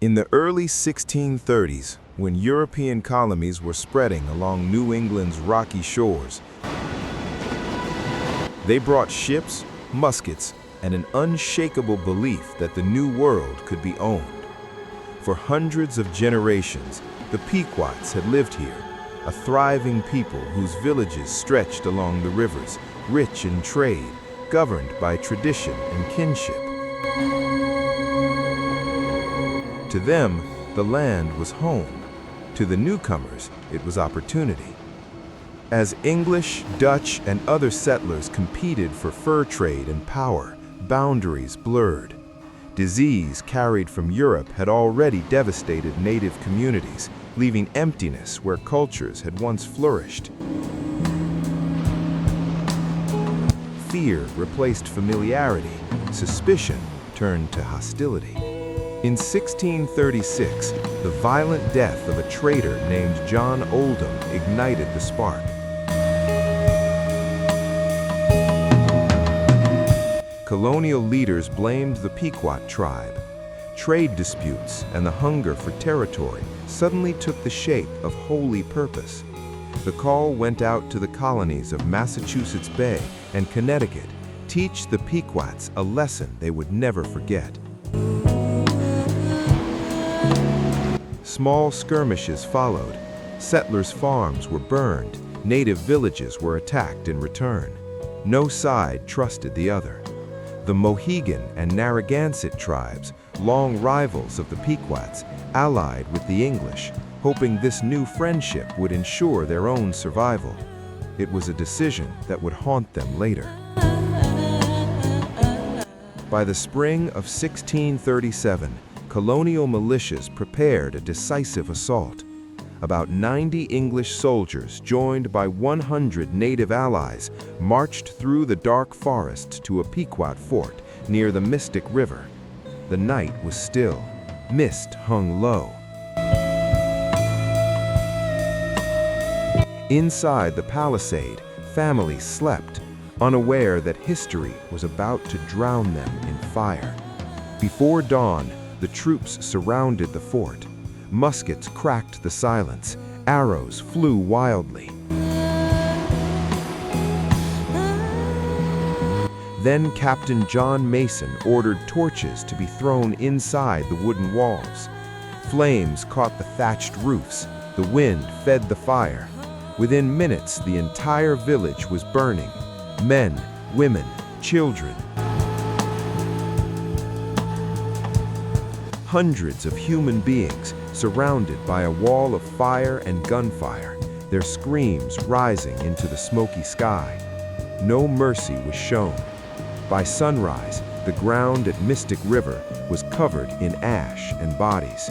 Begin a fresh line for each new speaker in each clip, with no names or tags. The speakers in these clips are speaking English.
In the early 1630s, when European colonies were spreading along New England's rocky shores, they brought ships, muskets, and an unshakable belief that the New World could be owned. For hundreds of generations, the Pequots had lived here, a thriving people whose villages stretched along the rivers, rich in trade, governed by tradition and kinship. To them, the land was home. To the newcomers, it was opportunity. As English, Dutch, and other settlers competed for fur trade and power, boundaries blurred. Disease carried from Europe had already devastated native communities, leaving emptiness where cultures had once flourished. Fear replaced familiarity. Suspicion turned to hostility. In 1636, the violent death of a trader named John Oldham ignited the spark. Colonial leaders blamed the Pequot tribe. Trade disputes and the hunger for territory suddenly took the shape of holy purpose. The call went out to the colonies of Massachusetts Bay and Connecticut: teach the Pequots a lesson they would never forget. Small skirmishes followed. Settlers' farms were burned. Native villages were attacked in return. No side trusted the other. The Mohegan and Narragansett tribes, long rivals of the Pequots, allied with the English, hoping this new friendship would ensure their own survival. It was a decision that would haunt them later. By the spring of 1637, colonial militias prepared a decisive assault. About 90 English soldiers, joined by 100 native allies, marched through the dark forest to a Pequot fort near the Mystic River. The night was still. Mist hung low. Inside the palisade, families slept, unaware that history was about to drown them in fire. Before dawn, the troops surrounded the fort. Muskets cracked the silence. Arrows flew wildly. Then Captain John Mason ordered torches to be thrown inside the wooden walls. Flames caught the thatched roofs. The wind fed the fire. Within minutes, the entire village was burning. Men, women, children. Hundreds of human beings surrounded by a wall of fire and gunfire, their screams rising into the smoky sky. No mercy was shown. By sunrise, the ground at Mystic River was covered in ash and bodies.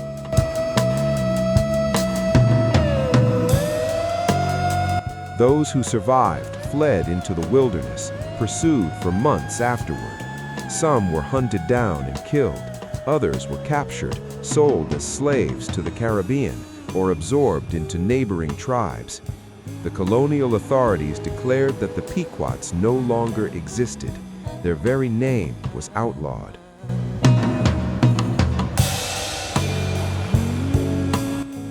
Those who survived fled into the wilderness, pursued for months afterward. Some were hunted down and killed. Others were captured, sold as slaves to the Caribbean, or absorbed into neighboring tribes. The colonial authorities declared that the Pequots no longer existed. Their very name was outlawed.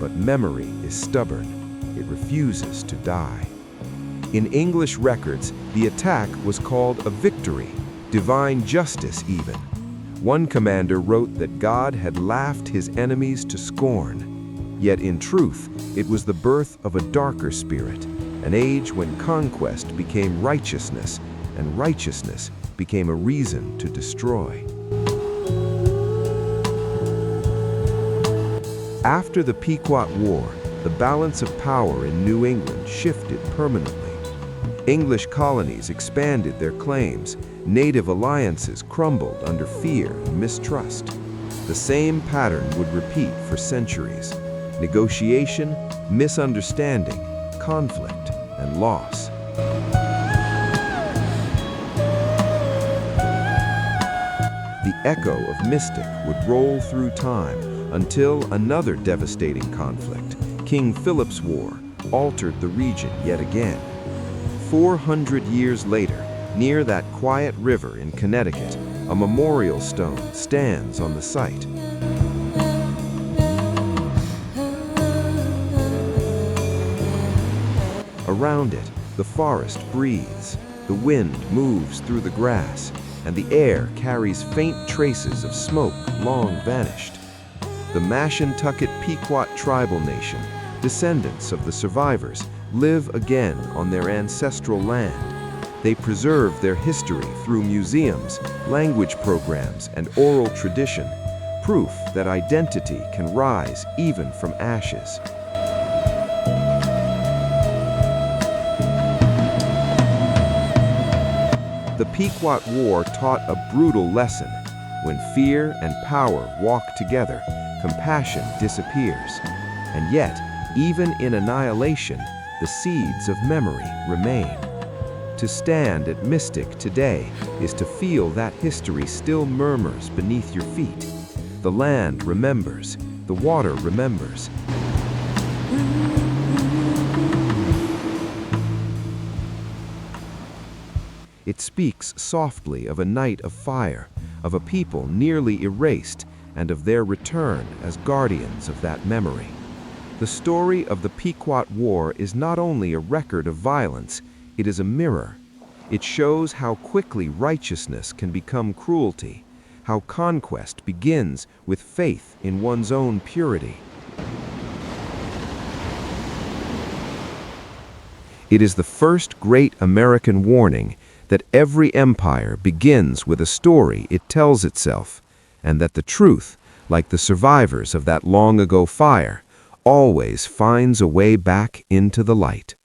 But memory is stubborn. It refuses to die. In English records, the attack was called a victory, divine justice even. One commander wrote that God had laughed his enemies to scorn. Yet in truth, it was the birth of a darker spirit, an age when conquest became righteousness, and righteousness became a reason to destroy. After the Pequot War, the balance of power in New England shifted permanently. English colonies expanded their claims. Native alliances crumbled under fear and mistrust. The same pattern would repeat for centuries: negotiation, misunderstanding, conflict, and loss. The echo of Mystic would roll through time until another devastating conflict, King Philip's War, altered the region yet again. 400 years later, near that quiet river in Connecticut, a memorial stone stands on the site. Around it, the forest breathes, the wind moves through the grass, and the air carries faint traces of smoke long vanished. The Mashantucket Pequot tribal nation, descendants of the survivors, live again on their ancestral land. They preserve their history through museums, language programs, and oral tradition, proof that identity can rise even from ashes. The Pequot War taught a brutal lesson. When fear and power walk together, compassion disappears. And yet, even in annihilation, the seeds of memory remain. To stand at Mystic today is to feel that history still murmurs beneath your feet. The land remembers, the water remembers. It speaks softly of a night of fire, of a people nearly erased, and of their return as guardians of that memory. The story of the Pequot War is not only a record of violence, it is a mirror. It shows how quickly righteousness can become cruelty, how conquest begins with faith in one's own purity. It is the first great American warning that every empire begins with a story it tells itself, and that the truth, like the survivors of that long-ago fire, always finds a way back into the light.